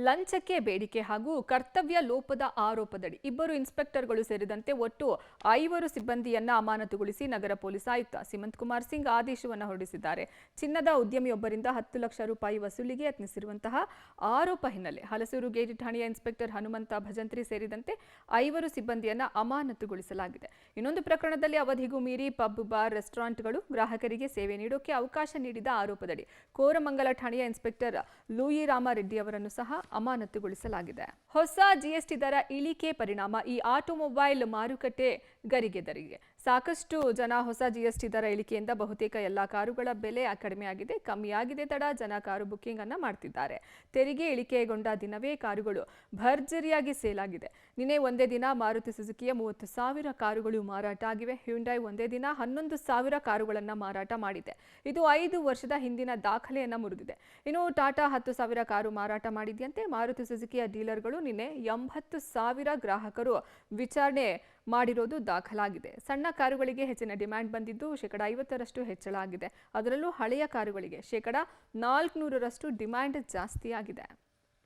ಲಂಚಕ್ಕೆ ಬೇಡಿಕೆ ಹಾಗೂ ಕರ್ತವ್ಯ ಲೋಪದ ಆರೋಪದಡಿ ಇಬ್ಬರು ಇನ್ಸ್ಪೆಕ್ಟರ್ಗಳು ಸೇರಿದಂತೆ ಒಟ್ಟು 5 ಸಿಬ್ಬಂದಿಯನ್ನ ಅಮಾನತುಗೊಳಿಸಿ ನಗರ ಪೊಲೀಸ್ ಆಯುಕ್ತ ಸಿಮಂತ್ ಕುಮಾರ್ ಸಿಂಗ್ ಆದೇಶವನ್ನು ಹೊರಡಿಸಿದ್ದಾರೆ. ಚಿನ್ನದ ಉದ್ಯಮಿಯೊಬ್ಬರಿಂದ 10 ಲಕ್ಷ ರೂಪಾಯಿ ವಸೂಲಿಗೆ ಯತ್ನಿಸಿರುವಂತಹ ಆರೋಪ ಹಿನ್ನೆಲೆ ಹಲಸೂರು ಗೇಟ್ ಠಾಣೆಯ ಇನ್ಸ್ಪೆಕ್ಟರ್ ಹನುಮಂತ ಭಜಂತ್ರಿ ಸೇರಿದಂತೆ 5 ಸಿಬ್ಬಂದಿಯನ್ನ ಅಮಾನತುಗೊಳಿಸಲಾಗಿದೆ. ಇನ್ನೊಂದು ಪ್ರಕರಣದಲ್ಲಿ ಅವಧಿಗೂ ಮೀರಿ ಪಬ್, ಬಾರ್, ರೆಸ್ಟೋರೆಂಟ್ಗಳು ಗ್ರಾಹಕರಿಗೆ ಸೇವೆ ನೀಡೋಕೆ ಅವಕಾಶ ನೀಡಿದ ಆರೋಪದಡಿ ಕೋರಮಂಗಲ ಠಾಣೆಯ ಇನ್ಸ್ಪೆಕ್ಟರ್ ಲೂಯಿ ರಾಮರೆಡ್ಡಿ ಅವರನ್ನು ಸಹ ಅಮಾನತುಗೊಳಿಸಲಾಗಿದೆ. ಹೊಸ ಜಿಎಸ್ಟಿ ದರ ಇಳಿಕೆ ಪರಿಣಾಮ ಈ ಆಟೋಮೊಬೈಲ್ ಮಾರುಕಟ್ಟೆ ಗರಿಗೆದರಿಗೆ. ಸಾಕಷ್ಟು ಜನ ಹೊಸ ಜಿಎಸ್ಟಿ ದರ ಇಳಿಕೆಯಿಂದ ಬಹುತೇಕ ಎಲ್ಲಾ ಕಾರುಗಳ ಬೆಲೆ ಕಡಿಮೆಯಾಗಿದೆ, ಕಮ್ಮಿಯಾಗಿದೆ ತಡ ಜನ ಕಾರು ಬುಕ್ಕಿಂಗ್ ಅನ್ನ ಮಾಡ್ತಿದ್ದಾರೆ. ತೆರಿಗೆ ಇಳಿಕೆಗೊಂಡ ದಿನವೇ ಕಾರುಗಳು ಭರ್ಜರಿಯಾಗಿ ಸೇಲ್ ಆಗಿದೆ. ನಿನ್ನೆ ಒಂದೇ ದಿನ ಮಾರುತಿ ಸುಜುಕಿಯ 30,000 ಕಾರುಗಳು ಮಾರಾಟ ಆಗಿವೆ. ಹ್ಯುಂಡೈ ಒಂದೇ ದಿನ 11,000 ಕಾರುಗಳನ್ನ ಮಾರಾಟ ಮಾಡಿದೆ. ಇದು 5 ವರ್ಷದ ಹಿಂದಿನ ದಾಖಲೆಯನ್ನ ಮುರಿದಿದೆ. ಇನ್ನು ಟಾಟಾ 10,000 ಕಾರು ಮಾರಾಟ ಮಾಡಿದೆಯಂತೆ. ಮಾರುತಿ ಸುಜುಕಿಯ ಡೀಲರ್ಗಳು ನಿನ್ನೆ 80,000 ಗ್ರಾಹಕರು ವಿಚಾರಣೆ ಮಾಡಿರೋದು ದಾಖಲಾಗಿದೆ. ಸಣ್ಣ ಕಾರುಗಳಿಗೆ ಹೆಚ್ಚಿನ ಡಿಮ್ಯಾಂಡ್ ಬಂದಿದ್ದು 50% ಹೆಚ್ಚಳ ಆಗಿದೆ. ಅದರಲ್ಲೂ ಹಳೆಯ ಕಾರುಗಳಿಗೆ 400% ಡಿಮ್ಯಾಂಡ್ ಜಾಸ್ತಿಯಾಗಿದೆ.